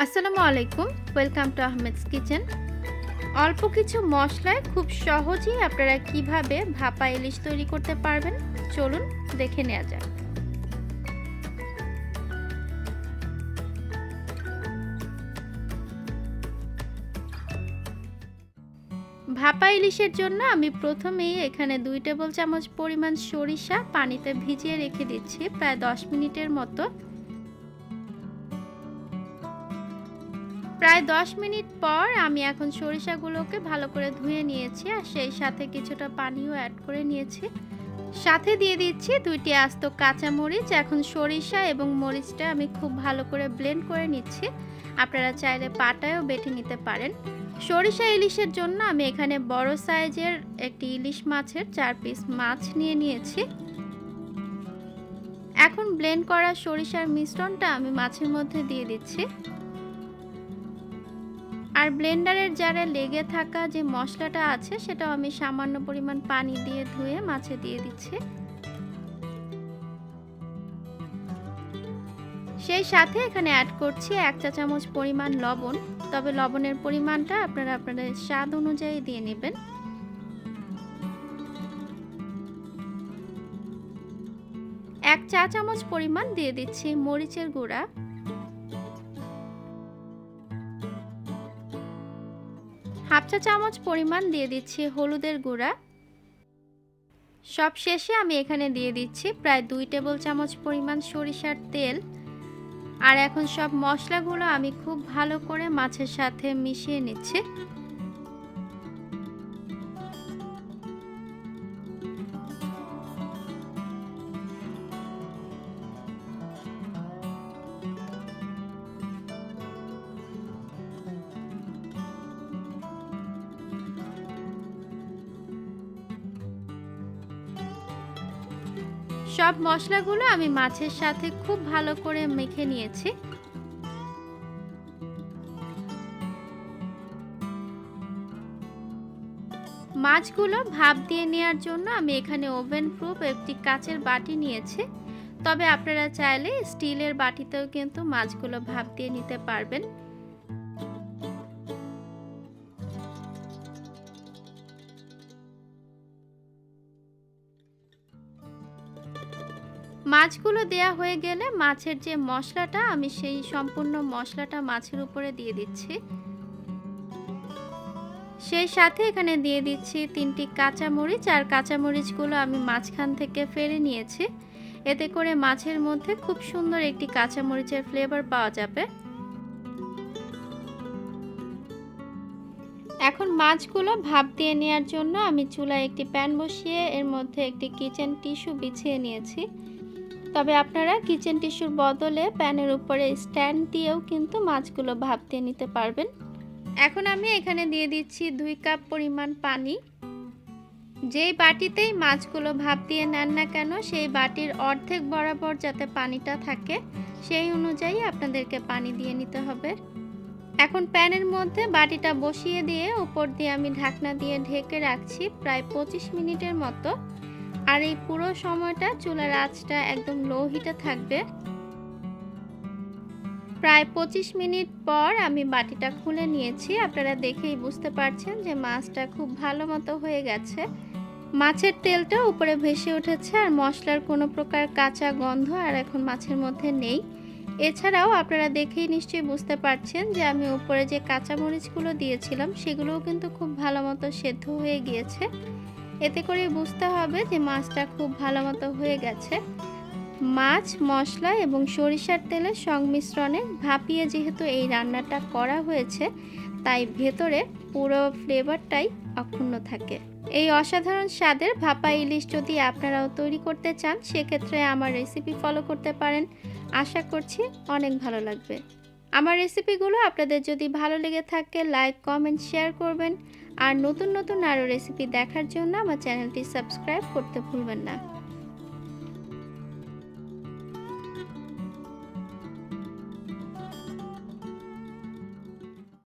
আসসালামু আলাইকুম, welcome to আহমেদস kitchen. অল্প কিছু মশলায় খুব সহজেই আপনারা কিভাবে ভাপা ইলিশ তৈরি করতে পারবেন চলুন দেখে নেওয়া যাক। ভাপা ইলিশের জন্য আমি প্রথমেই এখানে 2 টেবিল চামচ পরিমাণ সরিষা পানিতে ভিজিয়ে রেখে দিচ্ছি প্রায় 10 মিনিটের মতো। প্রায় 10 মিনিট পর আমি এখন সরিষাগুলোকে ভালো করে ধুয়ে নিয়েছি আর সেই সাথে কিছুটা পানিও অ্যাড করে নিয়েছি। সাথে দিয়ে দিচ্ছি 2টি আস্ত কাঁচামরিচ। এখন সরিষা এবং মরিচটা আমি খুব ভালো করে ব্লেন্ড করে নিচ্ছি, আপনারা চাইলে পাটায়ও বেটে নিতে পারেন। সরিষা ইলিশের জন্য আমি এখানে বড় সাইজের একটি ইলিশ মাছের 4 পিস মাছ নিয়েছি। এখন ব্লেন্ড করা সরিষার মিশ্রণটা আমি মাছের মধ্যে দিয়ে দিচ্ছি। আর ব্লেন্ডারের জারে লেগে থাকা যে মশলাটা আছে সেটাও আমি সামান্য পরিমাণ পানি দিয়ে ধুয়ে মাছে দিয়ে দিচ্ছি। সেই সাথে এখানে অ্যাড করছি 1 চা চামচ পরিমাণ লবণ, তবে লবণের পরিমাণটা আপনারা আপনাদের স্বাদ অনুযায়ী দিয়ে নেবেন। এক চা চামচ পরিমাণ দিয়ে দিচ্ছি মরিচের গুঁড়া, হাফ চা চামচ পরিমাণ দিয়ে দিচ্ছি হলুদের গুঁড়া। সব শেষে আমি এখানে দিয়ে দিচ্ছি প্রায় 2 টেবিল চামচ পরিমাণ সরিষার তেল। আর এখন সব মশলাগুলো আমি খুব ভালো করে মাছের সাথে মিশিয়ে নিচ্ছি। সব মশলাগুলো আমি মাছের সাথে খুব ভালো করে মেখে নিয়েছি। মাছগুলো ভাপ দিয়ে নেওয়ার জন্য আমি এখানে ওভেন প্রুফ একটি কাচের বাটি নিয়েছি, তবে আপনারা চাইলে স্টিলের বাটিতেও কিন্তু মাছগুলো ভাপ দিয়ে নিতে পারবেন। মাছগুলো দেয়া হয়ে গেলে মাছের যে মশলাটা আমি সেই সম্পূর্ণ মশলাটা মাছের উপরে দিয়ে দিচ্ছি। সেই সাথে এখানে দিয়ে দিচ্ছি 3টি কাঁচামরিচ, আর কাঁচামরিচগুলো আমি মাঝখান থেকে ফেলে নিয়েছি, এতে করে মাছের মধ্যে খুব সুন্দর একটি কাঁচামরিচের ফ্লেভার পাওয়া যাবে। এখন মাছগুলো ভাপ দিয়ে নেওয়ার জন্য আমি চুলায় একটি প্যান বসিয়ে এর মধ্যে একটি কিচেন টিস্যু বিছিয়ে নিয়েছি, তবে আপনারা কিচেন টিস্যুর বদলে প্যানের উপরে স্ট্যান্ড দিয়েও কিন্তু মাছগুলো ভাপ দিয়ে নিতে পারবেন। এখন আমি এখানে দিয়ে দিচ্ছি 2 কাপ পরিমাণ পানি। যেই বাটিতেই মাছগুলো ভাপ দিয়ে নেন না কেন সেই বাটির অর্ধেক বরাবর যাতে পানিটা থাকে সেই অনুযায়ী আপনাদেরকে পানি দিয়ে নিতে হবে। এখন প্যানের মধ্যে বাটিটা বসিয়ে দিয়ে উপর দিয়ে আমি ঢাকনা দিয়ে ঢেকে রাখছি প্রায় 25 মিনিটের মতো। আর এই পুরো সময়টা চুলার আঁচটা একদম লো হিটে থাকবে। প্রায় 25 মিনিট পর আমি বাটিটা খুলে নিয়েছি, আপনারা দেখেই বুঝতে পারছেন যে মাছটা খুব ভালো মতো হয়ে গেছে। মাছের তেলটা উপরে ভেসে উঠেছে আর মশলার কোনো প্রকার কাঁচা গন্ধ আর এখন মাছের মধ্যে নেই। এছাড়াও আপনারা দেখেই নিশ্চয়ই বুঝতে পারছেন যে আমি উপরে যে কাঁচামরিচগুলো দিয়েছিলাম সেগুলোও কিন্তু খুব ভালো মতো সেদ্ধ হয়ে গিয়েছে। এতে করে বুঝতে হবে যে মাছটা খুব ভালো মতো হয়ে গেছে। মাছ, মশলা এবং সরিষার তেলের সংমিশ্রণে ভাপিয়ে যেহেতু এই রান্নাটা করা হয়েছে তাই ভেতরে পুরো ফ্লেভারটাই অক্ষুণ্ণ থাকে। এই অসাধারণ স্বাদের ভাপা ইলিশ যদি আপনারাও তৈরি করতে চান সেক্ষেত্রে আমার রেসিপি ফলো করতে পারেন, আশা করছি অনেক ভালো লাগবে। আমার রেসিপিগুলো আপনাদের যদি ভালো লেগে থাকে লাইক, কমেন্ট, শেয়ার করবেন। আর নতুন নতুন আরও রেসিপি দেখার জন্য আমার চ্যানেলটি সাবস্ক্রাইব করতে ভুলবেন না।